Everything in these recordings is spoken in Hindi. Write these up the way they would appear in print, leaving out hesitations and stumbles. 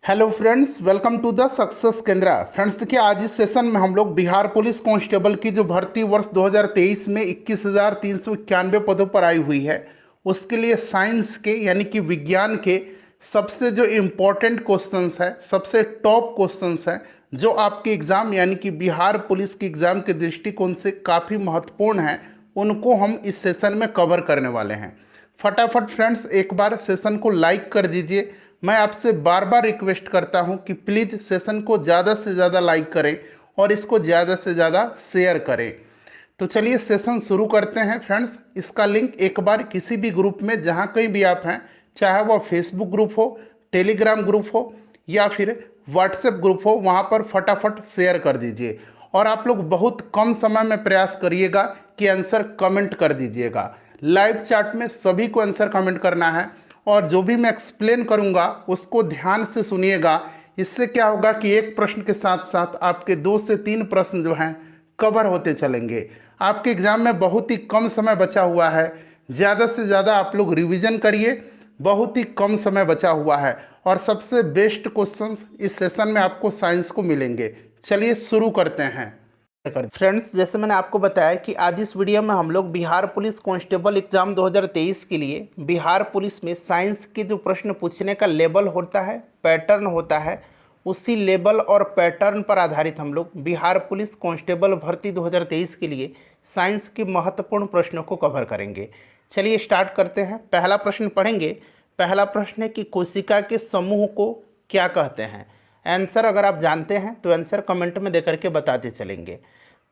Hello friends, welcome to the success Kendra. Friends देखिए, आज इस सेशन में हम लोग बिहार पुलिस कांस्टेबल की जो भर्ती वर्ष 2023 में 21,391 पदों पर आई हुई है, उसके लिए साइंस के यानी कि विज्ञान के सबसे जो इम्पोर्टेंट क्वेश्चंस है, सबसे टॉप क्वेश्चंस हैं, जो आपके एग्ज़ाम यानी कि बिहार पुलिस के एग्ज़ाम के दृष्टिकोण से काफ़ी महत्वपूर्ण हैं, उनको हम इस सेशन में कवर करने वाले हैं। फटाफट फ्रेंड्स एक बार सेशन को लाइक कर दीजिए। मैं आपसे बार बार रिक्वेस्ट करता हूं कि प्लीज़ सेशन को ज़्यादा से ज़्यादा लाइक करें और इसको ज़्यादा से ज़्यादा शेयर करें। तो चलिए सेशन शुरू करते हैं फ्रेंड्स। इसका लिंक एक बार किसी भी ग्रुप में जहां कहीं भी आप हैं, चाहे वह फेसबुक ग्रुप हो, टेलीग्राम ग्रुप हो या फिर व्हाट्सएप ग्रुप हो, वहां पर फटाफट शेयर कर दीजिए। और आप लोग बहुत कम समय में प्रयास करिएगा कि आंसर कमेंट कर दीजिएगा। लाइव चैट में सभी को आंसर कमेंट करना है और जो भी मैं एक्सप्लेन करूंगा उसको ध्यान से सुनिएगा। इससे क्या होगा कि एक प्रश्न के साथ साथ आपके 2 से 3 प्रश्न जो हैं कवर होते चलेंगे। आपके एग्जाम में बहुत ही कम समय बचा हुआ है, ज़्यादा से ज़्यादा आप लोग रिवीजन करिए। बहुत ही कम समय बचा हुआ है और सबसे बेस्ट क्वेश्चंस इस सेशन में आपको साइंस को मिलेंगे। चलिए शुरू करते हैं। फ्रेंड्स, जैसे मैंने आपको बताया कि आज इस वीडियो में हम लोग बिहार पुलिस कांस्टेबल एग्जाम 2023 के लिए बिहार पुलिस में साइंस के जो प्रश्न पूछने का लेवल होता है, पैटर्न होता है, उसी लेवल और पैटर्न पर आधारित हम लोग बिहार पुलिस कांस्टेबल भर्ती 2023 के लिए साइंस के महत्वपूर्ण प्रश्नों को कवर करेंगे। चलिए स्टार्ट करते हैं। पहला प्रश्न पढ़ेंगे। पहला प्रश्न है कि कोशिका के समूह को क्या कहते हैं। आंसर अगर आप जानते हैं तो आंसर कमेंट में देकर के बताते चलेंगे।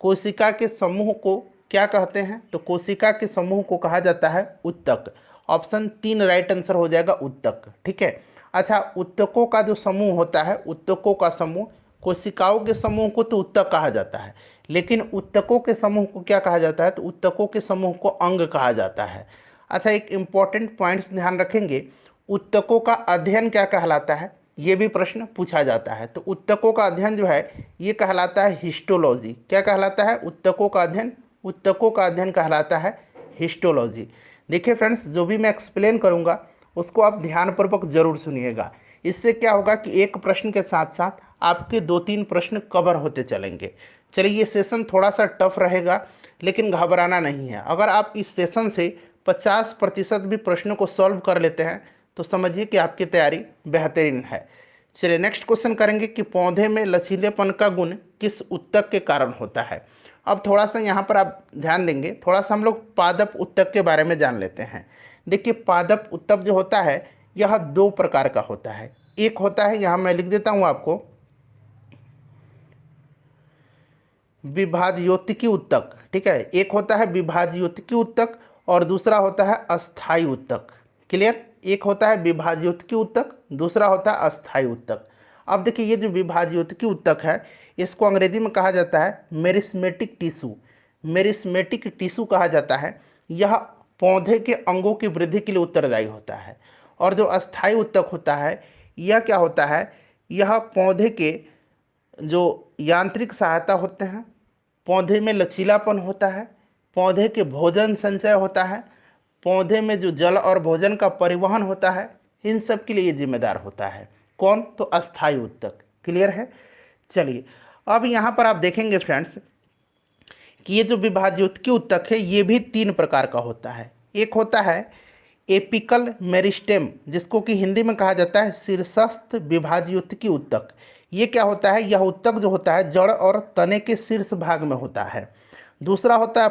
कोशिका के समूह को क्या कहते हैं? तो कोशिका के समूह को कहा जाता है उत्तक। ऑप्शन 3 राइट आंसर हो जाएगा, उत्तक। ठीक है। अच्छा, उत्तकों का जो समूह होता है, उत्तकों का समूह, कोशिकाओं के समूह को तो उत्तक कहा जाता है, लेकिन उत्तकों के समूह को क्या कहा जाता है? तो उत्तकों के समूह को अंग कहा जाता है। अच्छा, एक इम्पॉर्टेंट पॉइंट्स ध्यान रखेंगे। उत्तकों का अध्ययन क्या कहलाता है? ये भी प्रश्न पूछा जाता है। तो उत्तकों का अध्ययन जो है ये कहलाता है हिस्टोलॉजी। क्या कहलाता है? उत्तकों का अध्ययन, उत्तकों का अध्ययन कहलाता है हिस्टोलॉजी। देखिए फ्रेंड्स, जो भी मैं एक्सप्लेन करूंगा उसको आप ध्यानपूर्वक जरूर सुनिएगा। इससे क्या होगा कि एक प्रश्न के साथ साथ आपके 2-3 प्रश्न कवर होते चलेंगे। चलिए, ये सेशन थोड़ा सा टफ रहेगा, लेकिन घबराना नहीं है। अगर आप इस सेशन से 50% भी प्रश्नों को सॉल्व कर लेते हैं तो समझिए कि आपकी तैयारी बेहतरीन है। चलिए नेक्स्ट क्वेश्चन करेंगे कि पौधे में लचीलेपन का गुण किस उत्तक के कारण होता है। अब थोड़ा सा यहाँ पर आप ध्यान देंगे, थोड़ा सा हम लोग पादप उत्तक के बारे में जान लेते हैं। देखिए, पादप उत्तक जो होता है यह 2 प्रकार का होता है। एक होता है, यहाँ मैं लिख देता हूँ आपको, विभाज्योतिकी उत्तक। ठीक है, एक होता है विभाज्योतिकी उत्तक और दूसरा होता है अस्थायी उत्तक। क्लियर? एक होता है विभाज्योतिकी उत्तक, दूसरा होता है अस्थायी उत्तक। अब देखिए, ये जो विभाज्योतिकी उत्तक है इसको अंग्रेजी में कहा जाता है मेरिस्मेटिक टिश्यू। मेरिस्मेटिक टिश्यू कहा जाता है। यह पौधे के अंगों की वृद्धि के लिए उत्तरदायी होता है। और जो अस्थायी उत्तक होता है यह क्या होता है? यह पौधे के जो यांत्रिक सहायता होते हैं, पौधे में लचीलापन होता है, पौधे के भोजन संचय होता है, पौधे में जो जल और भोजन का परिवहन होता है, इन सब के लिए ये जिम्मेदार होता है। कौन? तो अस्थायी उत्तक। क्लियर है? चलिए, अब यहाँ पर आप देखेंगे फ्रेंड्स कि ये जो विभाज्योतिकी उत्तक है ये भी 3 प्रकार का होता है। एक होता है एपिकल मेरिस्टेम, जिसको कि हिंदी में कहा जाता है शीर्षस्थ विभाज्योतिकी उत्तक। ये क्या होता है? यह उत्तक जो होता है जड़ और तने के शीर्ष भाग में होता है। दूसरा होता है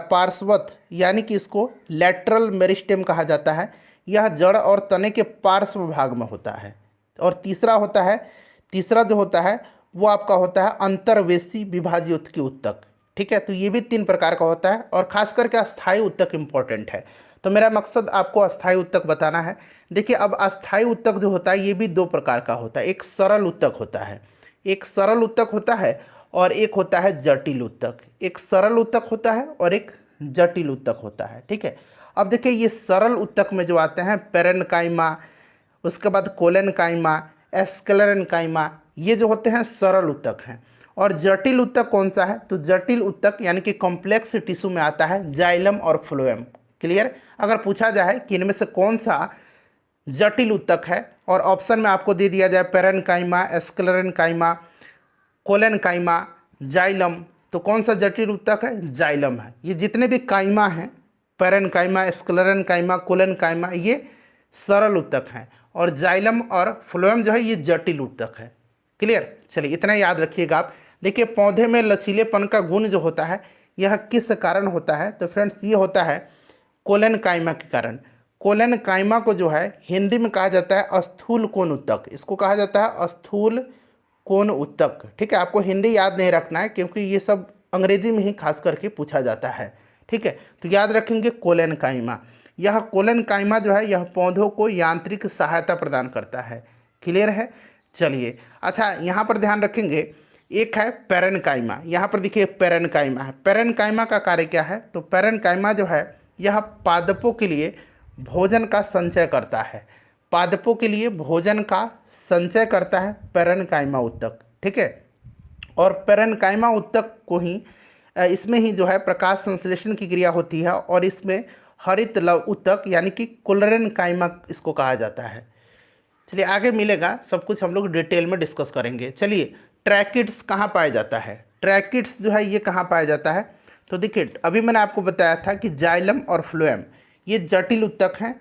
पार्श्वत, यानी कि इसको लैटरल मेरिस्टेम कहा जाता है। यह जड़ और तने के पार्श्व भाग में होता है। और तीसरा जो होता है वो आपका होता है अंतर्वेशी विभाज्योतिकी उत्तक। ठीक है, तो ये भी 3 प्रकार का होता है और खास करके अस्थायी उत्तक इम्पोर्टेंट है। तो मेरा मकसद आपको अस्थायी उत्तक बताना है। देखिए, अब अस्थायी उत्तक जो होता है ये भी 2 प्रकार का होता है। एक सरल उत्तक होता है, एक सरल उत्तक होता है और एक होता है जटिल उत्तक। एक सरल उत्तक होता है और एक जटिल उत्तक होता है। ठीक है। अब देखिए, ये सरल उत्तक में जो आते हैं पेरेन्काइमा, उसके बाद कोलेनकाइमा, एस्क्लेरेन्काइमा, ये जो होते हैं सरल उत्तक हैं। और जटिल उत्तक कौन सा है? तो जटिल उत्तक यानी कि कॉम्प्लेक्स टिश्यू में आता है जाइलम और फ्लोएम। क्लियर? अगर पूछा जाए कि इनमें से कौन सा जटिल उत्तक है। और ऑप्शन में आपको दे दिया जाए पेरेन्काइमा, स्क्लेरेन्काइमा, कोलेनकाइमा, जाइलम, तो कौन सा जटिल उत्तक है? जाइलम है। ये जितने भी काइमा हैं, पेरेन्काइमा, स्क्लेरेन्काइमा, कोलेनकाइमा, ये सरल उत्तक हैं, और जाइलम और फ्लोएम जो है ये जटिल उत्तक है। क्लियर? चलिए इतना याद रखिएगा आप। देखिए पौधे में लचीलेपन का गुण जो होता है यह किस कारण होता है? तो फ्रेंड्स ये होता है कोलेनकाइमा के कारण। कोलेनकाइमा को जो है हिंदी में कहा जाता है स्थूल कोण उत्तक, इसको कहा जाता है स्थूल कोण उत्तक। ठीक है, आपको हिंदी याद नहीं रखना है क्योंकि ये सब अंग्रेजी में ही खास करके पूछा जाता है। ठीक है, तो याद रखेंगे कोलेनकाइमा। यह कोलेनकाइमा जो है यह पौधों को यांत्रिक सहायता प्रदान करता है। क्लियर है? चलिए अच्छा, यहाँ पर ध्यान रखेंगे, एक है पेरेन्काइमा। यहाँ पर देखिए पेरेन्काइमा है। पेरेन्काइमा का कार्य क्या है? तो पेरेन्काइमा जो है यह पादपों के लिए भोजन का संचय करता है। पादपों के लिए भोजन का संचय करता है पेरेन्काइमा उत्तक। ठीक है, और पेरेन्काइमा उत्तक को ही इसमें ही जो है प्रकाश संश्लेषण की क्रिया होती है, और इसमें हरित लव उत्तक यानी कि कोलेनकाइमा इसको कहा जाता है। चलिए आगे मिलेगा, सब कुछ हम लोग डिटेल में डिस्कस करेंगे। चलिए ट्रैकिड्स कहाँ पाया जाता है? ट्रैकिड्स जो है ये कहाँ पाया जाता है? तो देखिए अभी मैंने आपको बताया था कि जाइलम और फ्लोएम ये जटिल उत्तक हैं।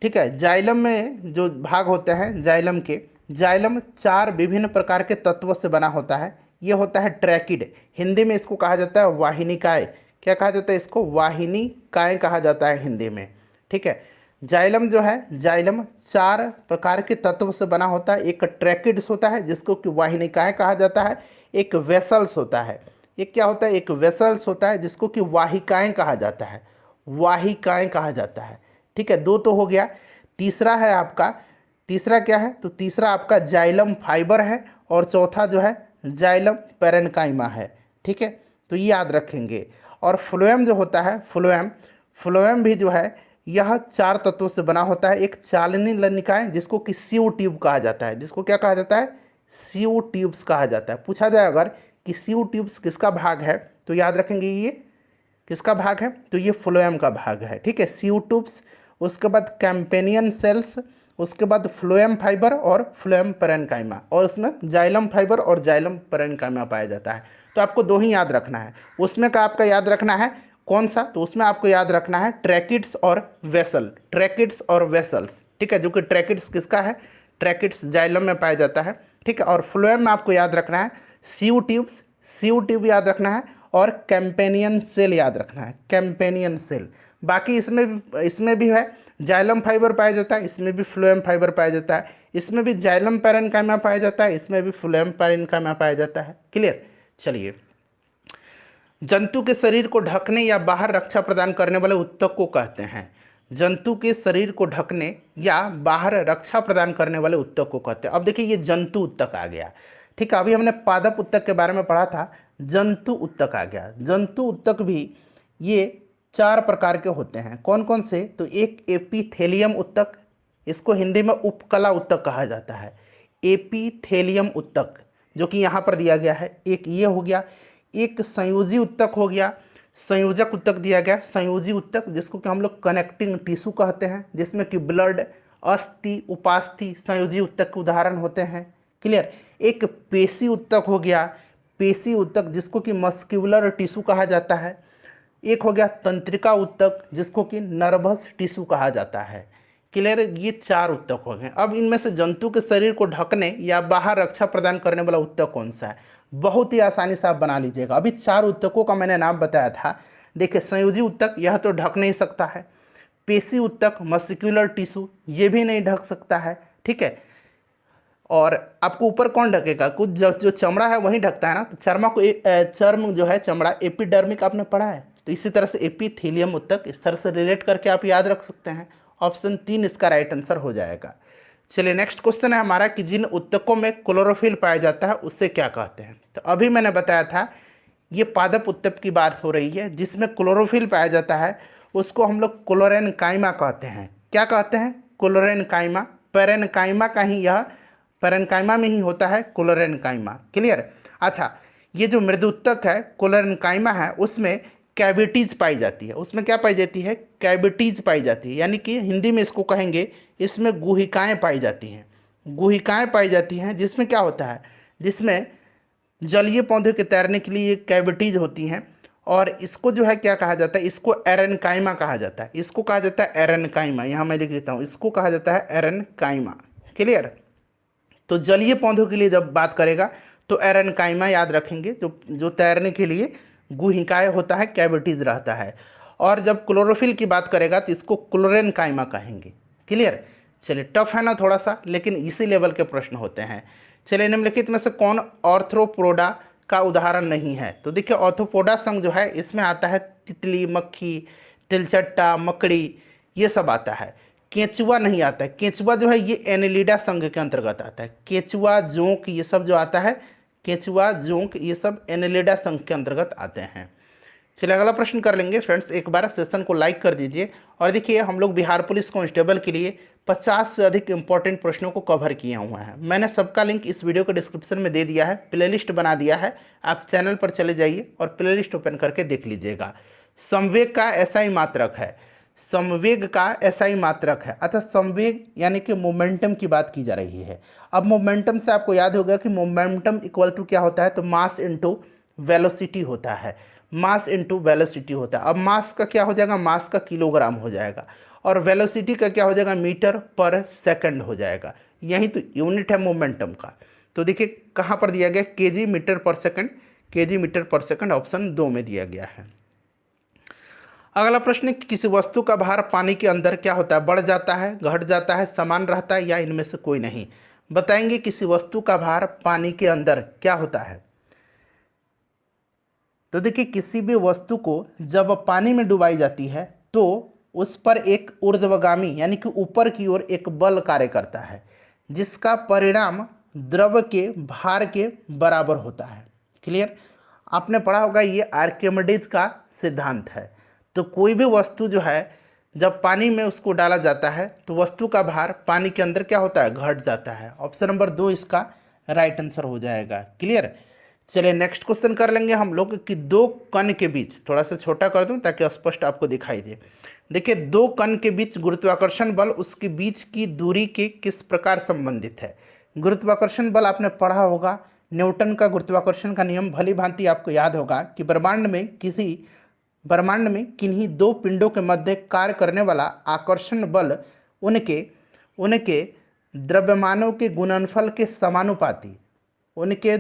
ठीक है, जाइलम में जो भाग होते हैं जाइलम के, जाइलम 4 विभिन्न प्रकार के तत्वों से बना होता है। ये होता है ट्रैकिड, हिंदी में इसको कहा जाता है वाहिनिकाय। क्या कहा जाता है इसको? वाहिनिकाय कहा जाता है हिंदी में। ठीक है, जाइलम जो है जाइलम 4 प्रकार के तत्व से बना होता है। एक ट्रैकिड्स होता है जिसको कि वाहिनिकाएं कहा जाता है, एक वेसल्स होता है। एक क्या होता है? एक वेसल्स होता है जिसको कि वाहिकाएं कहा जाता है, वाहिकाएं कहा जाता है। ठीक है, 2 तो हो गया। तीसरा है आपका, तीसरा क्या है? तो तीसरा आपका जाइलम फाइबर है, और चौथा जो है जाइलम पेरेन्काइमा है। ठीक है, तो ये याद रखेंगे। और फ्लोएम जो होता है, फ्लोएम, फ्लोएम भी जो है यह 4 तत्वों से बना होता है। एक चालनी लनिकाएं जिसको कि सीओ ट्यूब कहा जाता है, जिसको क्या कहा जाता है? सीओ ट्यूब्स कहा जाता है। पूछा जाए अगर कि सीओ ट्यूब्स किसका भाग है, तो याद रखेंगे ये किसका भाग है? तो ये फ्लोएम का भाग है। ठीक है, सीओ ट्यूब्स, उसके बाद कैम्पेनियन सेल्स, उसके बाद फ्लोएम फाइबर और फ्लोएम पेरेन्काइमा, और उसमें जाइलम फाइबर और जाइलम पेरेन्काइमा पाया जाता है। तो आपको 2 ही याद रखना है। उसमें का आपका याद रखना है कौन सा? तो उसमें आपको याद रखना है ट्रैकिड्स और वेसल, ट्रैकिड्स और वेसल्स। ठीक है, जो कि ट्रैकिड्स किसका है? ट्रैकिड्स जाइलम में पाया जाता है। ठीक है, और फ्लोएम में आपको याद रखना है सीओ ट्यूब्स, सीओ ट्यूब याद रखना है, और कैम्पेनियन सेल याद रखना है, कैम्पेनियन सेल। बाकी इसमें भी है जाइलम फाइबर पाया जाता है, इसमें भी फ्लोएम फाइबर पाया जाता है, इसमें भी जाइलम पेरेन्काइमा पाया जाता है, इसमें भी फ्लोएम पेरेन्काइमा पाया जाता है। क्लियर? चलिए, जंतु के शरीर को ढकने या बाहर रक्षा प्रदान करने वाले उत्तक को कहते हैं। जंतु के शरीर को ढकने या बाहर रक्षा प्रदान करने वाले उत्तक को कहते हैं। अब देखिए ये जंतु उत्तक आ गया। ठीक है, अभी हमने पादप उत्तक के बारे में पढ़ा था, जंतु उत्तक आ गया। जंतु उत्तक भी ये 4 प्रकार के होते हैं। कौन कौन से? तो एक एपीथेलियम उत्तक, इसको हिंदी में उपकला उत्तक कहा जाता है, एपीथेलियम उत्तक, जो कि यहाँ पर दिया गया है। एक ये हो गया। एक संयोजी उत्तक हो गया, संयोजक उत्तक दिया गया, संयोजी उत्तक, जिसको कि हम लोग कनेक्टिंग टिश्यू कहते हैं, जिसमें कि ब्लड, अस्थि, उपास्थि संयोजी उत्तक के उदाहरण होते हैं। क्लियर? एक पेशी उत्तक हो गया, पेशी उत्तक जिसको कि मस्क्यूलर टिश्यू कहा जाता है। एक हो गया तंत्रिका उत्तक जिसको कि नर्वस टिश्यू कहा जाता है। क्लियर? ये 4 उत्तक हो गए। अब इनमें से जंतु के शरीर को ढकने या बाहर रक्षा प्रदान करने वाला उत्तक कौन सा है? बहुत ही आसानी से आप बना लीजिएगा। अभी 4 उत्तकों का मैंने नाम बताया था। देखिए संयोजी उत्तक, यह तो ढक नहीं सकता है। पेशी उत्तक, मस्कुलर टिश्यू, ये भी नहीं ढक सकता है। ठीक है, और आपको ऊपर कौन ढकेगा? कुछ जो चमड़ा है वही ढकता है ना। तो चर्म जो है चमड़ा, एपिडर्मिक आपने पढ़ा है। तो इसी तरह से एपीथेलियम उत्तक, इस तरह से रिलेट करके आप याद रख सकते हैं। ऑप्शन 3 इसका राइट आंसर हो जाएगा। चलिए नेक्स्ट क्वेश्चन है हमारा कि जिन उत्तकों में क्लोरोफिल पाया जाता है उससे क्या कहते हैं? तो अभी मैंने बताया था ये पादप उत्तक की बात हो रही है, जिसमें क्लोरोफिल पाया जाता है उसको हम लोग क्लोरेनकाइमा कहते हैं। क्या कहते हैं? क्लोरेनकाइमा। पेरेन्काइमा का ही यह, पेरेन्काइमा में ही होता है क्लोरेनकाइमा। क्लियर? अच्छा, ये जो मृदुत्तक है क्लोरेनकाइमा है, उसमें कैविटीज पाई जाती है। उसमें क्या पाई जाती है? कैविटीज पाई जाती है, यानी कि हिंदी में इसको कहेंगे इसमें गुहिकाएँ पाई जाती हैं। गुहिकाएँ पाई जाती हैं जिसमें क्या होता है, जिसमें जलीय पौधे के तैरने के लिए कैविटीज होती हैं, और इसको जो है क्या कहा जाता है, इसको एरेनकाइमा कहा जाता है। इसको कहा जाता है एरेनकाइमा, यहाँ मैं लिख देता हूँ, इसको कहा जाता है एरेनकाइमा। क्लियर। तो जलीय पौधों के लिए जब बात करेगा तो एरेनकाइमा याद रखेंगे, जो जो तैरने के लिए गुहिकाएँ होता है, कैविटीज रहता है। और जब क्लोरोफिल की बात करेगा तो इसको क्लोरेनकाइमा कहेंगे। क्लियर। चलिए, टफ है ना थोड़ा सा, लेकिन इसी लेवल के प्रश्न होते हैं। चलिए, निम्नलिखित में से कौन ऑर्थ्रोपोडा का उदाहरण नहीं है? तो देखिए, ऑर्थ्रोपोडा संघ जो है इसमें आता है तितली, मक्खी, तिलचट्टा, मकड़ी, ये सब आता है। केंचुआ नहीं आता है। केंचुआ जो है ये एनेलिडा संघ के अंतर्गत आता है। केंचुआ, जोंक, ये सब जो आता है, केंचुआ, जोंक, ये सब एनेलिडा संघ के अंतर्गत आते हैं। चलिए, अगला प्रश्न कर लेंगे। फ्रेंड्स, एक बार सेशन को लाइक कर दीजिए। और देखिए, हम लोग बिहार पुलिस कांस्टेबल के लिए 50 से अधिक इंपॉर्टेंट प्रश्नों को कवर किए हुए हैं। मैंने सबका लिंक इस वीडियो के डिस्क्रिप्शन में दे दिया है, प्लेलिस्ट बना दिया है। आप चैनल पर चले जाइए और प्लेलिस्ट ओपन करके देख लीजिएगा। संवेग का एसआई मात्रक है। संवेग का एसआई मात्रक है। अच्छा, संवेग यानी कि मोमेंटम की बात की जा रही है। अब मोमेंटम से आपको याद होगा कि मोमेंटम इक्वल टू क्या होता है, तो मास इंटू वेलोसिटी होता है। मास इंटू वेलोसिटी होता है। अब मास का क्या हो जाएगा, मास का किलोग्राम हो जाएगा, और वेलोसिटी का क्या हो जाएगा, मीटर पर सेकंड हो जाएगा। यही तो यूनिट है मोमेंटम का। तो देखिए कहाँ पर दिया गया, केजी मीटर पर सेकंड, केजी मीटर पर सेकंड, ऑप्शन 2 में दिया गया है। अगला प्रश्न, किसी वस्तु का भार पानी के अंदर क्या होता है, बढ़ जाता है, घट जाता है, समान रहता है, या इनमें से कोई नहीं? बताएंगे किसी वस्तु का भार पानी के अंदर क्या होता है। तो देखिए, किसी भी वस्तु को जब पानी में डुबाई जाती है तो उस पर एक ऊर्ध्वगामी यानी कि ऊपर की ओर एक बल कार्य करता है, जिसका परिणाम द्रव के भार के बराबर होता है। क्लियर। आपने पढ़ा होगा, ये आर्किमिडीज का सिद्धांत है। तो कोई भी वस्तु जो है जब पानी में उसको डाला जाता है तो वस्तु का भार पानी के अंदर क्या होता है, घट जाता है। ऑप्शन नंबर 2 इसका राइट आंसर हो जाएगा। क्लियर। चलिए, नेक्स्ट क्वेश्चन कर लेंगे हम लोग कि दो कण के बीच, थोड़ा सा छोटा कर दूं ताकि स्पष्ट आपको दिखाई दे। देखिए, दो कण के बीच गुरुत्वाकर्षण बल उसके बीच की दूरी के किस प्रकार संबंधित है। गुरुत्वाकर्षण बल आपने पढ़ा होगा, न्यूटन का गुरुत्वाकर्षण का नियम भली भांति आपको याद होगा कि ब्रह्मांड में किन्हीं दो पिंडों के मध्य कार्य करने वाला आकर्षण बल उनके उनके द्रव्यमानों के गुणनफल के समानुपाती, उनके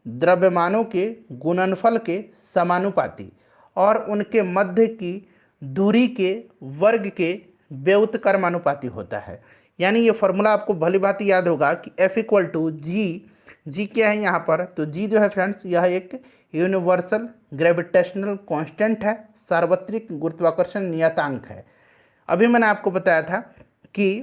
द्रव्यमानों के गुणनफल के समानुपाती और उनके मध्य की दूरी के वर्ग के व्युत्क्रमानुपाती होता है। यानी ये फॉर्मूला आपको भली भांति याद होगा कि F इक्वल टू जी क्या है यहाँ पर, तो जी जो है फ्रेंड्स, यह एक यूनिवर्सल ग्रेविटेशनल कांस्टेंट है, सार्वत्रिक गुरुत्वाकर्षण नियतांक है। अभी मैंने आपको बताया था कि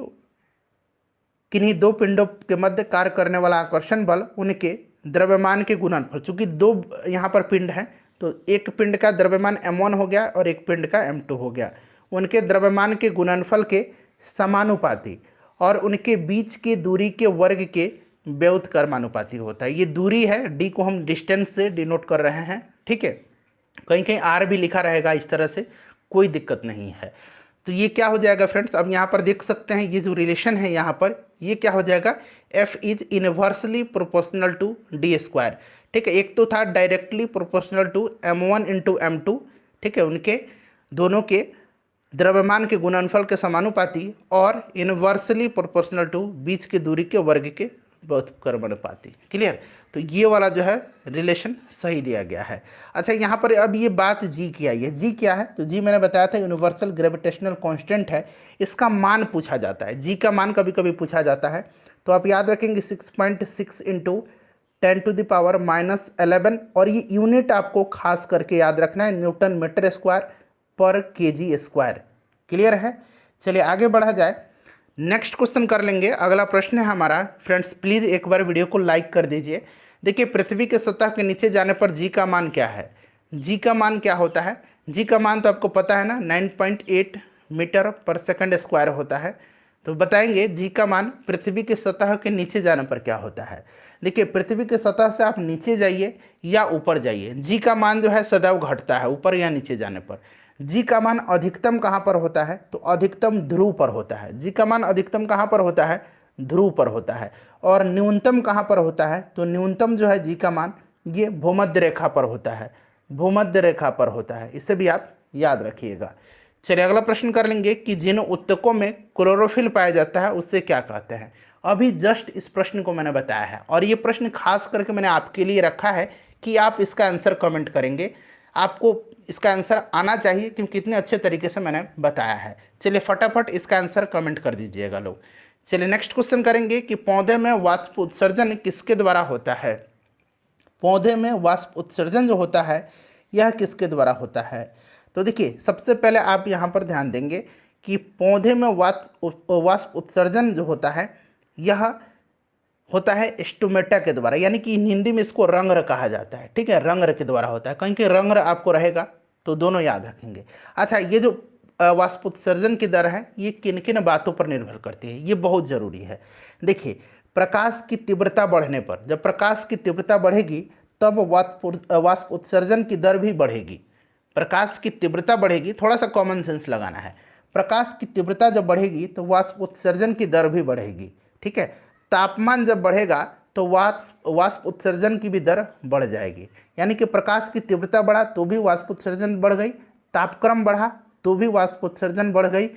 किन्हीं दो पिंडों के मध्य कार्य करने वाला आकर्षण बल उनके द्रव्यमान के गुणनफल, चूंकि दो यहाँ पर पिंड हैं तो एक पिंड का द्रव्यमान m1 हो गया और एक पिंड का m2 हो गया, उनके द्रव्यमान के गुणनफल के समानुपाती और उनके बीच की दूरी के वर्ग के व्युत्क्रमानुपाती होता है। ये दूरी है, डी को हम डिस्टेंस से डिनोट कर रहे हैं। ठीक है, कहीं कहीं आर भी लिखा रहेगा, इस तरह से कोई दिक्कत नहीं है। तो ये क्या हो जाएगा फ्रेंड्स, अब यहाँ पर देख सकते हैं ये जो रिलेशन है यहाँ पर, ये क्या हो जाएगा, F is inversely proportional to d square. ठीक है, एक तो था directly proportional to m1 into M2। ठीक है, उनके दोनों के द्रव्यमान के गुणनफल के समानुपाती और इनवर्सली प्रोपोर्शनल टू बीच की दूरी के वर्ग के व्युत्क्रमानुपाती। क्लियर। तो ये वाला जो है रिलेशन सही दिया गया है। अच्छा, यहाँ पर अब ये बात जी की आई है। जी क्या है, तो जी मैंने बताया था यूनिवर्सल ग्रेविटेशनल कांस्टेंट है, इसका मान पूछा जाता है। जी का मान कभी कभी पूछा जाता है, तो आप याद रखेंगे 6.6 इंटू 10⁻⁻11, और ये यूनिट आपको खास करके याद रखना है, न्यूटन मीटर स्क्वायर पर केजी स्क्वायर। क्लियर है। चलिए आगे बढ़ा जाए, नेक्स्ट क्वेश्चन कर लेंगे। अगला प्रश्न है हमारा, फ्रेंड्स प्लीज़ एक बार वीडियो को लाइक कर दीजिए। देखिए, पृथ्वी के सतह के नीचे जाने पर जी का मान क्या है। जी का मान क्या होता है, जी का मान तो आपको पता है ना, 9.8 मीटर पर सेकंड स्क्वायर होता है। तो बताएंगे जी का मान पृथ्वी के सतह के नीचे जाने पर क्या होता है। देखिए, पृथ्वी के सतह से आप नीचे जाइए या ऊपर जाइए, जी का मान जो है सदैव घटता है ऊपर या नीचे जाने पर। जी का मान अधिकतम कहाँ पर होता है? तो अधिकतम ध्रुव पर होता है। जी का मान अधिकतम कहाँ पर होता है? ध्रुव पर होता है। और न्यूनतम कहाँ पर होता है? तो न्यूनतम जो है जी का मान ये भूमध्य रेखा पर होता है, भूमध्य रेखा पर होता है। इसे भी आप याद रखिएगा। चलिए अगला प्रश्न कर लेंगे कि जिन उत्तकों में क्लोरोफिल पाया जाता है उससे क्या कहते हैं। अभी जस्ट इस प्रश्न को मैंने बताया है और ये प्रश्न खास करके मैंने आपके लिए रखा है कि आप इसका आंसर कमेंट करेंगे। आपको इसका आंसर आना चाहिए क्योंकि कितने अच्छे तरीके से मैंने बताया है। चलिए फटाफट इसका आंसर कमेंट कर दीजिएगा लोग। चलिए नेक्स्ट क्वेश्चन करेंगे कि पौधे में वाष्प उत्सर्जन किसके द्वारा होता है। पौधे में वाष्प उत्सर्जन जो होता है यह किसके द्वारा होता है। तो देखिए सबसे पहले आप यहाँ पर ध्यान देंगे कि पौधे में वाष्प उत्सर्जन जो होता है यह होता है स्टोमेटा के द्वारा, यानी कि हिंदी में इसको रंग्र कहा जाता है। ठीक है, रंग्र के द्वारा होता है। कहीं के रंग्र आपको रहेगा तो दोनों याद रखेंगे। अच्छा, ये जो वाष्प उत्सर्जन की दर है ये किन किन बातों पर निर्भर करती है, ये बहुत ज़रूरी है। देखिए प्रकाश की तीव्रता बढ़ने पर, जब प्रकाश की तीव्रता बढ़ेगी तब वाष्प उत्सर्जन की दर भी बढ़ेगी। प्रकाश की तीव्रता बढ़ेगी, थोड़ा सा कॉमन सेंस लगाना है। प्रकाश की तीव्रता जब बढ़ेगी तो वाष्प उत्सर्जन की दर भी बढ़ेगी। ठीक है, तापमान जब बढ़ेगा तो वाष्प उत्सर्जन की भी दर बढ़ जाएगी। यानी कि प्रकाश की तीव्रता बढ़ा तो भी वाष्प उत्सर्जन बढ़ गई, तापक्रम बढ़ा तो भी वाष्प उत्सर्जन बढ़ गई।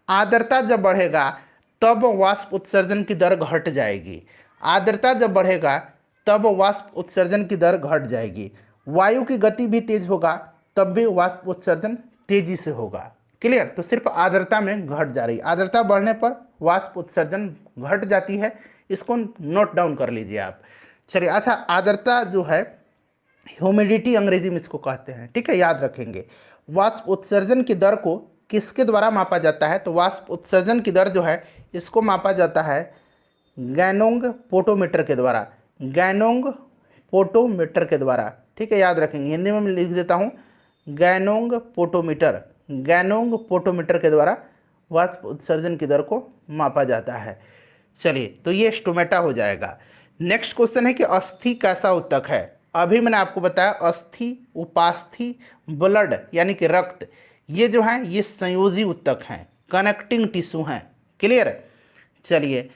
आर्द्रता जब बढ़ेगा तब वाष्प उत्सर्जन की दर घट जाएगी। आर्द्रता जब बढ़ेगा तब वाष्प उत्सर्जन की दर घट जाएगी। वायु की गति भी तेज होगा तब भी वाष्प उत्सर्जन तेजी से होगा। क्लियर? तो सिर्फ आर्द्रता में घट जा रही, आर्द्रता बढ़ने पर वाष्प उत्सर्जन घट जाती है। इसको नोट डाउन कर लीजिए आप। चलिए अच्छा, आर्द्रता जो है ह्यूमिडिटी अंग्रेजी में इसको कहते हैं। ठीक है, याद रखेंगे। वाष्प उत्सर्जन की दर को किसके द्वारा मापा जाता है? तो वाष्प उत्सर्जन की दर जो है इसको मापा जाता है गैनोंग पोटोमीटर के द्वारा, गैनोंग पोटोमीटर के द्वारा। ठीक है, याद रखेंगे। हिंदी में मैं लिख देता हूँ गैनोंग पोटोमीटर, गैनोंग पोटोमीटर के द्वारा वाष्प उत्सर्जन की दर को मापा जाता है। चलिए तो ये स्टोमेटा हो जाएगा। नेक्स्ट क्वेश्चन है कि अस्थि कैसा उत्तक है। अभी मैंने आपको बताया अस्थि, उपास्थि, ब्लड यानी कि रक्त, ये जो है ये संयोजी उत्तक हैं, कनेक्टिंग टिश्यू हैं। क्लियर? चलिए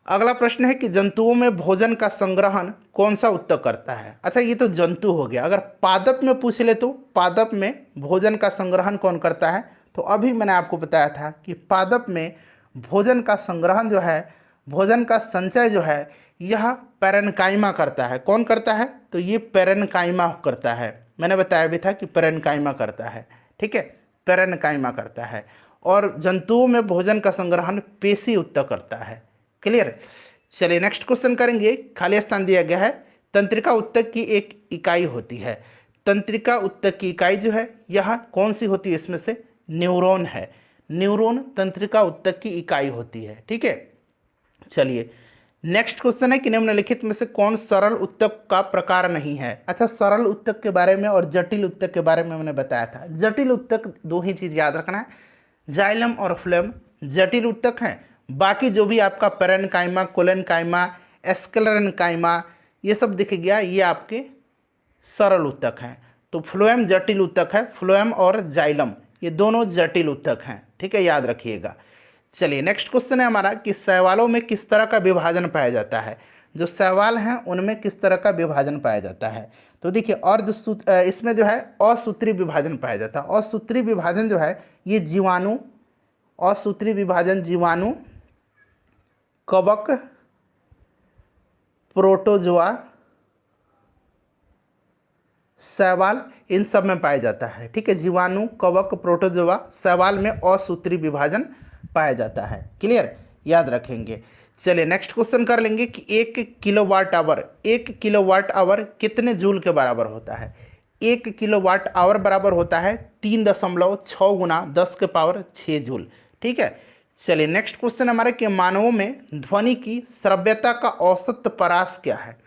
अगला प्रश्न है कि जंतुओं में भोजन का संग्रहण कौन सा उत्तक करता है। अच्छा, ये तो जंतु हो गया। अगर पादप में पूछ ले तो पादप में भोजन का संग्रहण कौन करता है? तो अभी मैंने आपको बताया था कि पादप में भोजन का संग्रहण जो है, भोजन का संचय जो है यह पैरेन्काइमा करता है। कौन करता है? तो ये पैरेन्काइमा करता है। मैंने बताया भी था कि पैरेन्काइमा करता है। ठीक है, पैरेन्काइमा करता है। और जंतुओं में भोजन का संग्रहण पेशी उत्तक करता है। क्लियर? चलिए नेक्स्ट क्वेश्चन करेंगे। खाली स्थान दिया गया है। तंत्रिका उत्तक की एक इकाई होती है। तंत्रिका उत्तक की इकाई जो है यह कौन सी होती है? इसमें से न्यूरॉन है। न्यूरॉन तंत्रिका उत्तक की इकाई होती है। ठीक है, चलिए नेक्स्ट क्वेश्चन है कि निम्नलिखित में से कौन सरल उत्तक का प्रकार नहीं है। अच्छा, सरल उत्तक के बारे में और जटिल उत्तक के बारे में मैंने बताया था। जटिल उत्तक दो ही चीज़ याद रखना है, जाइलम और फ्लोएम जटिल उत्तक हैं। बाकी जो भी आपका पैरेन्काइमा, कोलेन्काइमा, स्क्लेरेन्काइमा ये सब दिख गया, ये आपके सरल उत्तक हैं। तो फ्लोएम जटिल उत्तक है, फ्लोएम और जाइलम ये दोनों जटिल उत्तक हैं। ठीक है, याद रखिएगा। चलिए नेक्स्ट क्वेश्चन है हमारा कि शैवालों में किस तरह का विभाजन पाया जाता है। जो शैवाल हैं उनमें किस तरह का विभाजन पाया जाता है। तो देखिए इसमें जो है असूत्री विभाजन पाया जाता है। असूत्री विभाजन जो है ये जीवाणु, असूत्री विभाजन जीवाणु, कवक, प्रोटोजोआ, शैवाल इन सब में पाया जाता है। ठीक है, जीवाणु, कवक, प्रोटोजोआ, शैवाल में असूत्री विभाजन पाया जाता है। क्लियर? याद रखेंगे। चलिए नेक्स्ट क्वेश्चन कर लेंगे कि 1 किलोवाट आवर कितने जूल के बराबर होता है। 1 किलोवाट आवर बराबर होता है 3.6 गुना 10⁻6 जूल। ठीक है, चलिए नेक्स्ट क्वेश्चन हमारा कि मानवों में ध्वनि की श्रव्यता का औसत परास क्या है।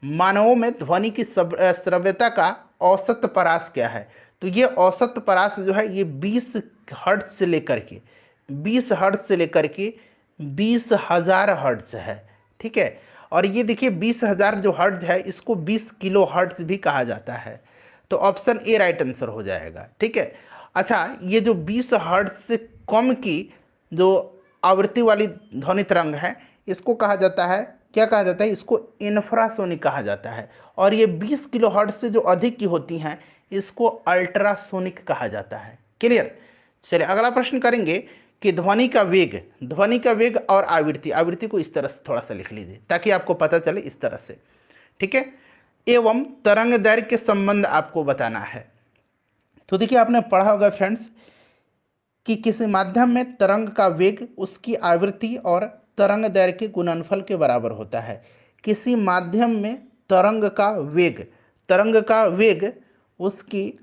मानवों में ध्वनि की श्रव्यता का औसत परास क्या है। तो ये औसत परास जो है ये 20 हर्ट्ज से लेकर के 20,000 हर्ट्ज है। ठीक है, और ये देखिए 20,000 जो हर्ट्ज है इसको 20 किलो हर्ट्ज भी कहा जाता है। तो ऑप्शन ए राइट आंसर हो जाएगा। ठीक है, अच्छा, ये जो 20 हर्ट्ज से कम की जो आवृत्ति वाली ध्वनि तरंग है, इसको कहा जाता है, क्या कहा जाता है, इसको इंफ्रासोनिक कहा जाता है। और ये 20 किलो हर्ट्ज से जो अधिक की होती हैं, इसको अल्ट्रासोनिक कहा जाता है। क्लियर। चलिए अगला प्रश्न करेंगे कि ध्वनि का वेग और आवृत्ति, आवृत्ति को इस तरह से थोड़ा सा लिख लीजिए ताकि आपको पता चले इस तरह से, ठीक है। एवं तरंग दैर्घ्य के संबंध आपको बताना है। तो देखिए आपने पढ़ा होगा फ्रेंड्स कि किसी माध्यम में तरंग का वेग उसकी आवृत्ति और तरंग दैर्घ्य के गुणनफल के बराबर होता है। किसी माध्यम में तरंग का वेग उसकी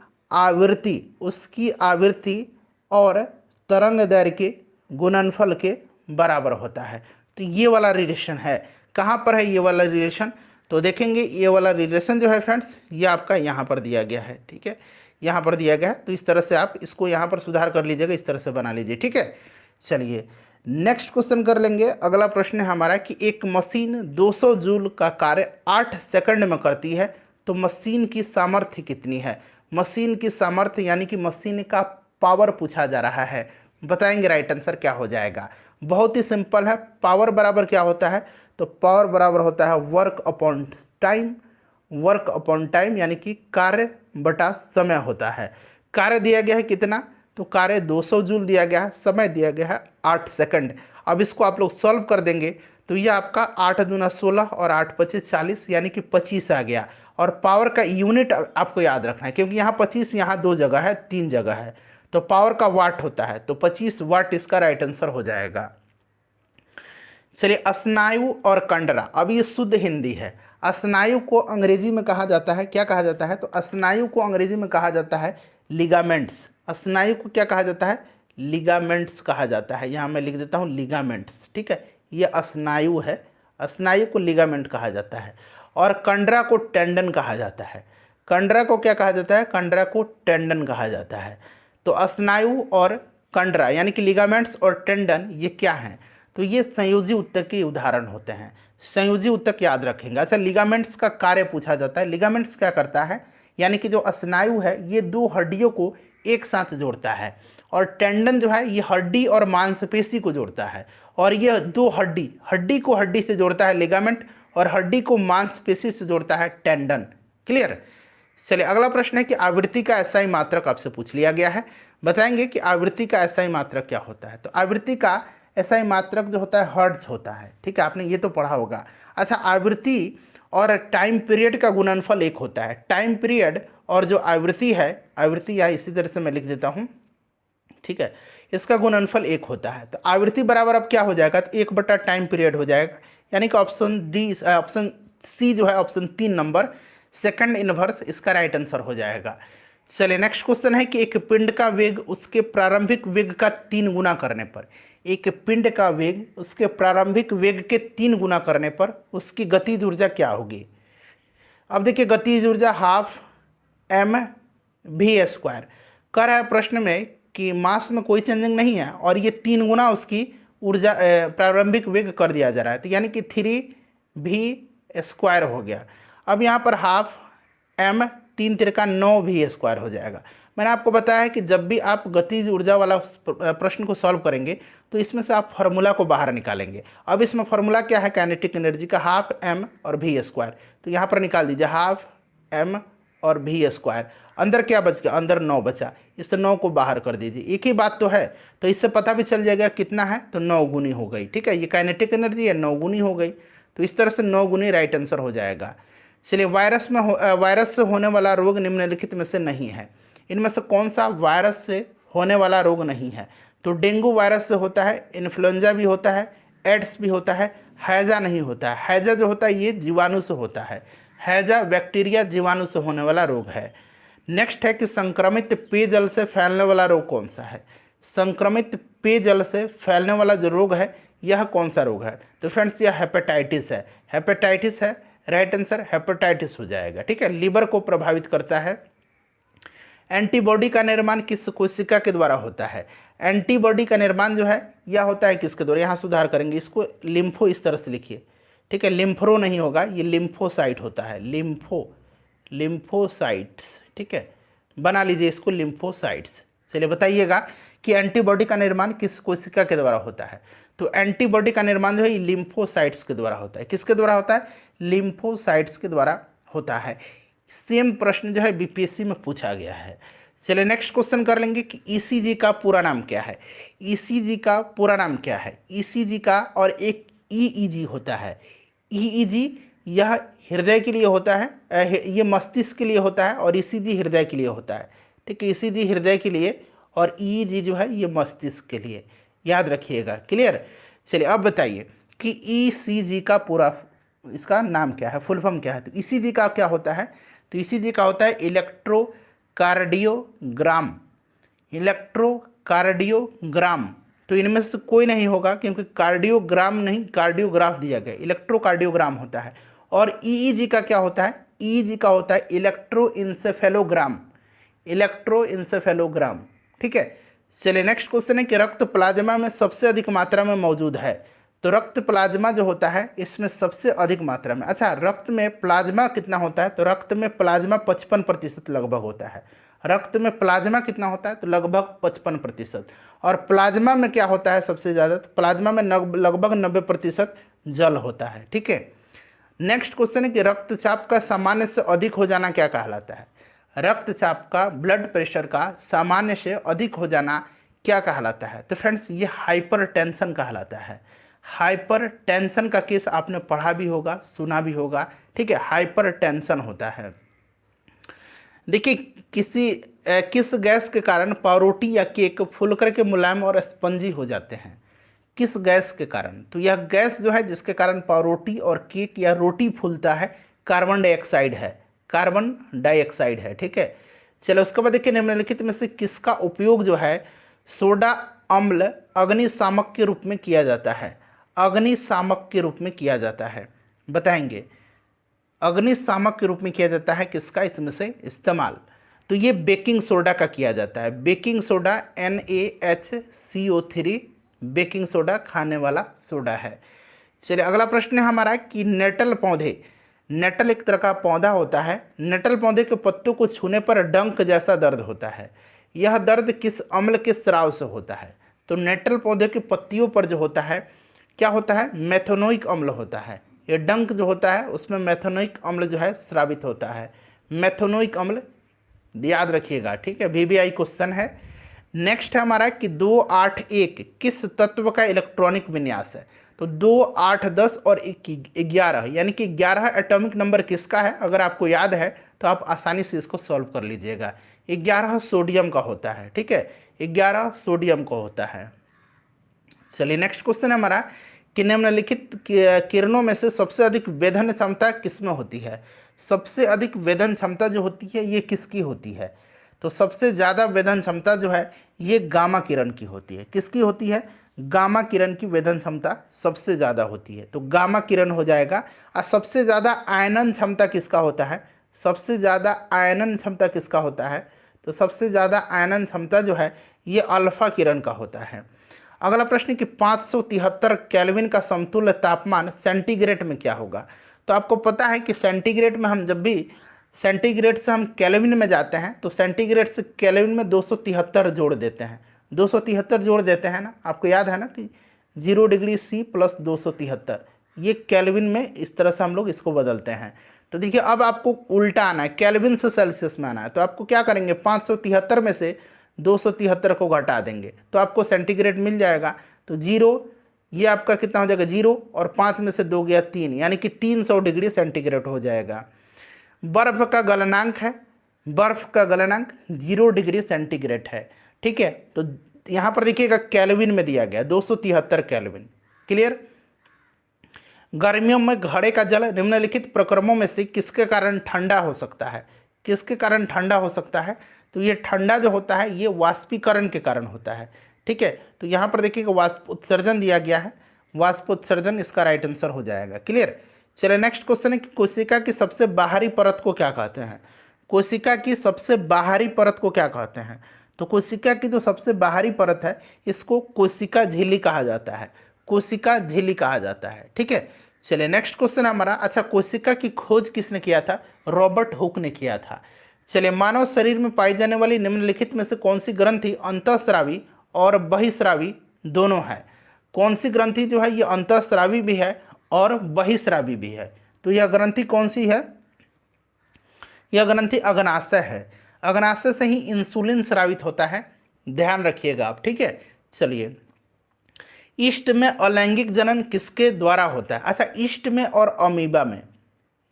आवृत्ति और तरंग दैर्घ्य के गुणनफल के बराबर होता है। तो ये वाला रिलेशन है, कहाँ पर है ये वाला रिलेशन, तो देखेंगे ये वाला रिलेशन जो है फ्रेंड्स, ये आपका यहाँ पर दिया गया है, ठीक है, यहाँ पर दिया गया है। तो इस तरह से आप इसको यहाँ पर सुधार कर लीजिएगा, इस तरह से बना लीजिए, ठीक है। चलिए नेक्स्ट क्वेश्चन कर लेंगे। अगला प्रश्न है हमारा कि एक मशीन 200 जूल का कार्य 8 सेकंड में करती है, तो मशीन की सामर्थ्य कितनी है। मशीन की सामर्थ्य यानी कि मशीन का पावर पूछा जा रहा है, बताएंगे राइट आंसर क्या हो जाएगा। बहुत ही सिंपल है, पावर बराबर क्या होता है, तो पावर बराबर होता है वर्क अपॉन टाइम यानी कि कार्य बटा समय होता है। कार्य दिया गया है कितना, तो कार्य 200 जूल दिया गया है, समय दिया गया है 8 सेकंड। अब इसको आप लोग सॉल्व कर देंगे तो ये आपका 8 दूना 16 और 8 पच्चीस 40 यानी कि 25 आ गया। और पावर का यूनिट आपको याद रखना है क्योंकि यहाँ 25 यहाँ 2 जगह है 3 जगह है, तो पावर का वाट होता है, तो 25 वाट इसका राइट आंसर हो जाएगा। चलिए स्नायु और कंडरा, अब ये शुद्ध हिंदी है। स्नायु को अंग्रेजी में कहा जाता है, क्या कहा जाता है, तो स्नायु को अंग्रेजी में कहा जाता है लिगामेंट्स। स्नायु को क्या कहा जाता है, लिगामेंट्स कहा जाता है। यहाँ मैं लिख देता हूँ लिगामेंट्स, ठीक है, ये स्नायु है, स्नायु को लिगामेंट कहा जाता है। और कंडरा को टेंडन कहा जाता है। कंडरा को क्या कहा जाता है, कंडरा को टेंडन कहा जाता है। तो स्नायु और कंडरा यानी कि लिगामेंट्स और टेंडन ये क्या हैं, तो ये संयोजी ऊतक के उदाहरण होते हैं। संयोजी ऊतक याद रखेंगे। अच्छा, लिगामेंट्स का कार्य पूछा जाता है। लिगामेंट्स क्या करता है, यानी कि जो स्नायु है ये 2 हड्डियों को एक साथ जोड़ता है, और टेंडन जो है ये हड्डी और मांसपेशी को जोड़ता है। और ये 2 हड्डी को हड्डी से जोड़ता है लिगामेंट, और हड्डी को मांसपेशी से जोड़ता है टेंडन। क्लियर। चलिए अगला प्रश्न है कि आवृत्ति का एसआई मात्रक आपसे पूछ लिया गया है, बताएंगे कि आवृत्ति का एसआई मात्रक क्या होता है। तो आवृत्ति का एसआई मात्रक जो होता है हर्ट्ज होता है, ठीक है, आपने ये तो पढ़ा होगा। अच्छा, आवृत्ति और टाइम पीरियड का गुणनफल एक होता है। टाइम पीरियड और जो आवृत्ति है, आवृत्ति या इसी तरह से मैं लिख देता हूँ, ठीक है, इसका गुणनफल एक होता है। तो आवृत्ति बराबर अब क्या हो जाएगा, तो 1 बटा टाइम पीरियड हो जाएगा, यानी कि ऑप्शन सी जो है, ऑप्शन 3 नंबर सेकंड इनवर्स इसका राइट आंसर हो जाएगा। चलिए नेक्स्ट क्वेश्चन है कि एक पिंड का वेग उसके प्रारंभिक वेग का 3 गुना करने पर, एक पिंड का वेग उसके प्रारंभिक वेग के 3 गुना करने पर उसकी गतिज ऊर्जा क्या होगी। अब देखिए गतिज ऊर्जा हाफ mv² कर रहा है प्रश्न में कि मास में कोई चेंजिंग नहीं है और ये 3 गुना उसकी ऊर्जा प्रारंभिक वेग कर दिया जा रहा है, तो यानी कि 3v² हो गया। अब यहाँ पर हाफ m 3 तिरका 9v² हो जाएगा। मैंने आपको बताया है कि जब भी आप गतिज ऊर्जा वाला प्रश्न को सॉल्व करेंगे तो इसमें से आप फार्मूला को बाहर निकालेंगे। अब इसमें फार्मूला क्या है, काइनेटिक एनर्जी का हाफ m और v², तो यहाँ पर निकाल दीजिए हाफ m और v²। अंदर क्या बच गया, अंदर 9 बचा, इस 9 को बाहर कर दीजिए, एक ही बात तो है, तो इससे पता भी चल जाएगा कितना है, तो 9 गुनी हो गई, ठीक है, ये काइनेटिक एनर्जी है 9 गुनी हो गई, तो इस तरह से 9 गुनी राइट आंसर हो जाएगा। चलिए वायरस से होने वाला रोग निम्नलिखित में से नहीं है, इनमें से कौन सा वायरस से होने वाला रोग नहीं है, तो डेंगू वायरस से होता है, इन्फ्लुएंजा भी होता है, एड्स भी होता है, हैजा नहीं होता है। हैजा जो होता है ये जीवाणु से होता है, हैजा बैक्टीरिया जीवाणु से होने वाला रोग है। नेक्स्ट है कि संक्रमित पेयजल से फैलने वाला रोग कौन सा है, संक्रमित पेयजल से फैलने वाला जो रोग है यह कौन सा रोग है, तो फ्रेंड्स यह हेपेटाइटिस है, हेपेटाइटिस है, राइट आंसर हेपेटाइटिस हो जाएगा, ठीक है। लीवर को प्रभावित करता है। एंटीबॉडी का निर्माण किस कोशिका के द्वारा होता है, एंटीबॉडी का निर्माण जो है यह होता है किसके द्वारा, यहाँ सुधार करेंगे, इसको लिम्फो इस तरह से लिखिए, ठीक है, लिम्फ्रो नहीं होगा, ये लिम्फोसाइट होता है, लिम्फोसाइट्स, ठीक है, बना लीजिए इसको लिम्फोसाइट्स। चलिए बताइएगा कि एंटीबॉडी का निर्माण किस कोशिका के द्वारा होता है। तो एंटीबॉडी का निर्माण जो है लिम्फोसाइट्स के द्वारा होता है। किसके द्वारा होता है? लिम्फोसाइट्स के द्वारा होता है। सेम प्रश्न जो है बीपीएससी में पूछा गया है। चलिए नेक्स्ट क्वेश्चन कर लेंगे कि ईसीजी का पूरा नाम क्या है। ईसीजी का पूरा नाम क्या है? ईसीजी का और एक ईईजी होता है। ईईजी यह हृदय के लिए होता है, ये मस्तिष्क के लिए होता है, और ईसीजी हृदय के लिए होता है। ठीक है, ईसीजी हृदय के लिए और ईईजी जो है ये मस्तिष्क के लिए, याद रखिएगा। क्लियर। चलिए अब बताइए कि ईसीजी का पूरा इसका नाम क्या है, फुल फॉर्म क्या है। तो ईसीजी का क्या होता है? तो ईसीजी का होता है इलेक्ट्रोकार्डियोग्राम। इलेक्ट्रोकार्डियोग्राम, तो इनमें से कोई नहीं होगा क्योंकि कार्डियोग्राम नहीं, कार्डियोग्राफ दिया गया, इलेक्ट्रोकार्डियोग्राम होता है। और ईईजी का क्या होता है? ईईजी का होता है इलेक्ट्रोइंसेफेलोग्राम। इलेक्ट्रोइंसेफेलोग्राम, ठीक है। चलिए नेक्स्ट क्वेश्चन है कि रक्त प्लाज्मा में सबसे अधिक मात्रा में मौजूद है। तो रक्त प्लाज्मा जो होता है इसमें सबसे अधिक मात्रा में, अच्छा रक्त में प्लाज्मा कितना होता है? तो रक्त में प्लाज्मा 55% लगभग होता है। रक्त में प्लाज्मा कितना होता है? तो लगभग 55%। और प्लाज्मा में क्या होता है सबसे ज़्यादा? तो प्लाज्मा में लगभग 90% जल होता है। ठीक है। नेक्स्ट क्वेश्चन है कि रक्तचाप का सामान्य से अधिक हो जाना क्या कहलाता है? रक्तचाप का, ब्लड प्रेशर का सामान्य से अधिक हो जाना क्या कहलाता है? तो फ्रेंड्स ये हाइपरटेंशन कहलाता है। हाइपरटेंशन का केस आपने पढ़ा भी होगा, सुना भी होगा। ठीक है, हाइपरटेंशन होता है। देखिए किस गैस के कारण पावरोटी या केक फूल करके मुलायम और स्पंजी हो जाते हैं? किस गैस के कारण? तो यह गैस जो है जिसके कारण पावरोटी और केक या रोटी फूलता है, कार्बन डाइऑक्साइड है। कार्बन डाइऑक्साइड है। ठीक है। चलो उसके बाद देखिए निम्नलिखित में से किसका उपयोग जो है सोडा अम्ल अग्निशामक के रूप में किया जाता है? अग्निशामक के रूप में किया जाता है, बताएंगे। अग्निशामक के रूप में किया जाता है किसका इसमें से इस्तेमाल? तो ये बेकिंग सोडा का किया जाता है। Baking soda NaHCO3 baking soda खाने वाला सोडा है। चलिए अगला प्रश्न है हमारा कि नेटल पौधे, नेटल एक तरह का पौधा होता है, नेटल पौधे के पत्तों को छूने पर डंक जैसा दर्द होता है। यह दर्द किस अम्ल के स्राव से होता है? तो नेटल पौधे की पत्तियों पर जो होता है क्या होता है? मेथोनोइक अम्ल होता है। ये डंक जो होता है उसमें मेथोनोइक अम्ल जो है स्रावित होता है। मेथोनोइक अम्ल याद रखिएगा। ठीक है, VBI क्वेश्चन है। नेक्स्ट है हमारा कि 281 किस तत्व का इलेक्ट्रॉनिक विन्यास है? तो 2 8 10 और 11 यानी कि 11 एटॉमिक नंबर किसका है? अगर आपको याद है तो आप आसानी से इसको सॉल्व कर लीजिएगा। 11 सोडियम का होता है। ठीक है, 11 सोडियम का होता है। चलिए नेक्स्ट क्वेश्चन है हमारा कि निम्नलिखित किरणों में से सबसे अधिक वेधन क्षमता किसमें होती है? सबसे अधिक वेधन क्षमता जो होती है ये किसकी होती है? तो सबसे ज़्यादा वेधन क्षमता जो है ये गामा किरण की होती है। किसकी होती है? गामा किरण की वेधन क्षमता सबसे ज़्यादा होती है, तो गामा किरण हो जाएगा। और सबसे ज़्यादा आयनन क्षमता किसका होता है? सबसे ज़्यादा आयनन क्षमता किसका होता है? तो सबसे ज़्यादा आयनन क्षमता जो है ये अल्फा किरण का होता है। अगला प्रश्न कि 573 केल्विन का समतुल्य तापमान सेंटीग्रेड में क्या होगा? तो आपको पता है कि सेंटीग्रेड में हम जब भी सेंटीग्रेड से हम केल्विन में जाते हैं तो सेंटीग्रेड से केल्विन में 273 जोड़ देते हैं। 273 जोड़ देते हैं ना, आपको याद है ना कि 0 डिग्री C प्लस 273, ये केल्विन में इस तरह से हम लोग इसको बदलते हैं। तो देखिए अब आपको उल्टा आना है, केल्विन से सेल्सियस में आना है। तो आपको क्या करेंगे, 573 में से 273 को घटा देंगे तो आपको सेंटीग्रेड मिल जाएगा। तो 0 ये आपका कितना हो जाएगा 0, और 5 में से 2 गया 3, यानी कि 300 डिग्री सेंटीग्रेड हो जाएगा। बर्फ का गलनांक है, बर्फ का गलनांक 0 डिग्री सेंटीग्रेड है। ठीक है, तो यहाँ पर देखिएगा केल्विन में दिया गया 273 केल्विन। क्लियर। गर्मियों में घड़े का जल निम्नलिखित प्रक्रमों में से किसके कारण ठंडा हो सकता है? किसके कारण ठंडा हो सकता है? तो ये ठंडा जो होता है ये वाष्पीकरण के कारण होता है। ठीक है, तो यहाँ पर देखिएगा वाष्प उत्सर्जन दिया गया है, वाष्प उत्सर्जन इसका राइट आंसर हो जाएगा। क्लियर। चलिए नेक्स्ट क्वेश्चन है कि कोशिका की सबसे बाहरी परत को क्या कहते हैं? कोशिका की सबसे बाहरी परत को क्या कहते हैं? तो कोशिका की जो सबसे बाहरी परत है इसको कोशिका झिल्ली कहा जाता है। कोशिका झिल्ली कहा जाता है। ठीक है। चलिए नेक्स्ट क्वेश्चन हमारा, अच्छा कोशिका की खोज किसने किया था? रॉबर्ट हुक ने किया था। चलिए, मानव शरीर में पाई जाने वाली निम्नलिखित में से कौन सी ग्रंथि अंतःस्रावी और बहिस्रावी दोनों है? कौन सी ग्रंथि जो है ये अंतःस्रावी भी है और बहिस्रावी भी है? तो यह ग्रंथि कौन सी है? यह ग्रंथि अग्नाशय है। अग्नाशय से ही इंसुलिन स्रावित होता है, ध्यान रखिएगा आप, ठीक है। चलिए, ईस्ट में अलैंगिक जनन किसके द्वारा होता है? अच्छा, ईस्ट में और अमीबा में,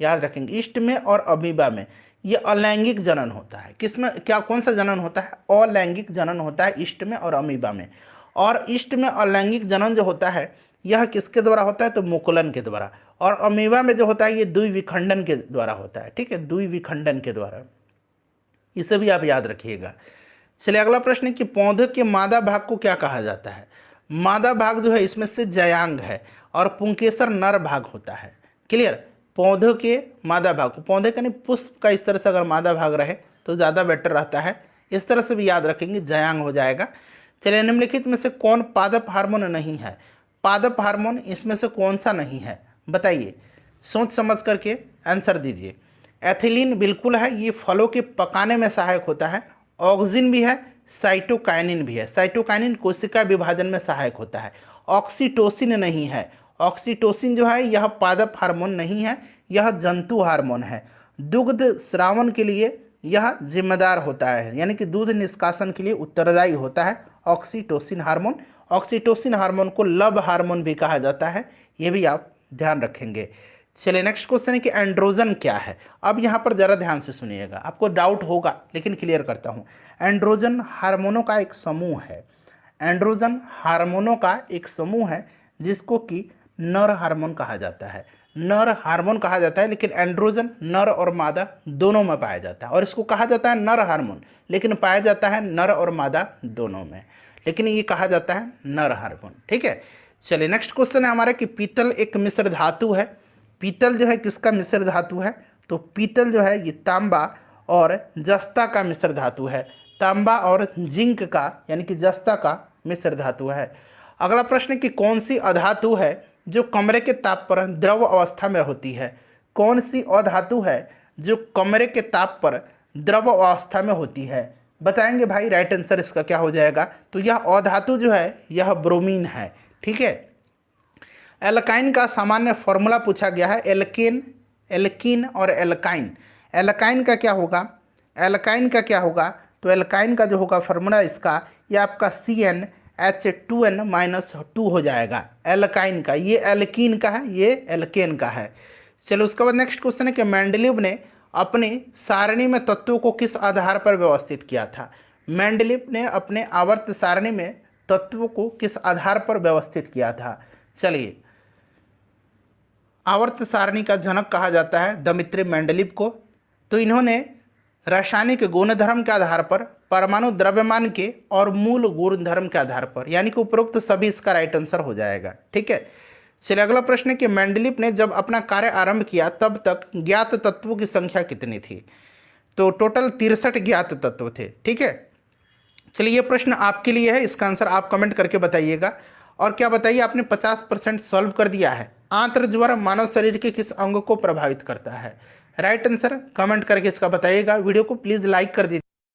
याद रखेंगे, ईस्ट में और अमीबा में ये अलैंगिक जनन होता है। किसमें, क्या, कौन सा जनन होता है? अलैंगिक जनन होता है ईस्ट में और अमीबा में। और ईस्ट में अलैंगिक जनन जो होता है यह किसके द्वारा होता है? तो मुकुलन के द्वारा। और अमीबा में जो होता है ये द्विविखंडन के द्वारा होता है, ठीक है, द्विविखंडन के द्वारा। इसे भी आप याद रखिएगा। चलिए, अगला प्रश्न है कि पौधे के मादा भाग को क्या कहा जाता है? मादा भाग जो है इसमें से जयांग है और पुंकेसर नर भाग होता है। क्लियर? पौधे के मादा भाग को, पौधे का नहीं, पुष्प का इस तरह से अगर मादा भाग रहे तो ज़्यादा बेटर रहता है, इस तरह से भी याद रखेंगे, जयांग हो जाएगा। चलिए, निम्नलिखित में से कौन पादप हार्मोन नहीं है? पादप हार्मोन इसमें से कौन सा नहीं है, बताइए, सोच समझ करके आंसर दीजिए। एथिलीन बिल्कुल है, ये फलों के पकाने में सहायक होता है। ऑक्सिन भी है, साइटोकाइनिन भी है। साइटोकाइनिन कोशिका विभाजन में सहायक होता है। ऑक्सीटोसिन नहीं है। ऑक्सीटोसिन जो है यह पादप हार्मोन नहीं है, यह जंतु हार्मोन है। दुग्ध स्रावन के लिए यह जिम्मेदार होता है, यानी कि दूध निष्कासन के लिए उत्तरदायी होता है ऑक्सीटोसिन हार्मोन। ऑक्सीटोसिन हार्मोन को लव हार्मोन भी कहा जाता है, ये भी आप ध्यान रखेंगे। चलिए, नेक्स्ट क्वेश्चन है कि एंड्रोजन क्या है? अब यहाँ पर ज़रा ध्यान से सुनिएगा, आपको डाउट होगा लेकिन क्लियर करता हूँ। एंड्रोजन हार्मोनों का एक समूह है। एंड्रोजन हार्मोनों का एक समूह है जिसको कि नर हार्मोन कहा जाता है। नर हार्मोन कहा जाता है, लेकिन एंड्रोजन नर और मादा दोनों में पाया जाता है। और इसको कहा जाता है नर हार्मोन, लेकिन पाया जाता है नर और मादा दोनों में, लेकिन ये कहा जाता है नर हार्मोन, ठीक है। चलिए, नेक्स्ट क्वेश्चन है हमारा कि पीतल एक मिश्र धातु है। पीतल जो है किसका मिश्र धातु है? तो पीतल जो है ये तांबा और जस्ता का मिश्र धातु है। तांबा और जिंक का, यानी कि जस्ता का मिश्र धातु है। अगला प्रश्न है कि कौन सी अधातु है जो कमरे के ताप पर द्रव अवस्था में होती है? कौन सी अधातु है जो कमरे के ताप पर द्रव अवस्था में होती है? बताएंगे भाई, राइट आंसर इसका क्या हो जाएगा? तो यह अधातु जो है यह ब्रोमीन है, ठीक है। एल्काइन का सामान्य फॉर्मूला पूछा गया है, एल्केन, एल्कीन और एल्काइन। एल्काइन का क्या होगा? एल्काइन का क्या होगा? तो एल्काइन का जो होगा फॉर्मूला इसका, ये आपका CnH2n-2 हो जाएगा एल्काइन का। ये एल्कीन का है, ये एल्केन का है। चलो, उसके बाद नेक्स्ट क्वेश्चन है कि मेंडलीव ने अपनी सारणी में तत्वों को किस आधार पर व्यवस्थित किया था? मेंडलीव ने अपने आवर्त सारणी में तत्वों को किस आधार पर व्यवस्थित किया था? चलिए, आवर्त सारणी का जनक कहा जाता है दमित्री मेंडलीव को। तो इन्होंने रासायनिक गुणधर्म के आधार पर, परमाणु द्रव्यमान के और मूल गुणधर्म के आधार पर, यानी कि उपरोक्त सभी इसका राइट आंसर हो जाएगा, ठीक है। चलिए, अगला प्रश्न है कि मेंडलीव ने जब अपना कार्य आरंभ किया तब तक ज्ञात तत्वों की संख्या कितनी थी? तो टोटल 63 ज्ञात तत्व थे, ठीक है। चलिए, ये प्रश्न आपके लिए है, इसका आंसर आप कमेंट करके बताइएगा। और क्या बताइए, आपने 50% सॉल्व कर दिया है। आंत्र ज्वर मानव शरीर के किस अंग को प्रभावित करता है? राइट आंसर कमेंट करके इसका बताइएगा। वीडियो को प्लीज़ लाइक कर दीजिए।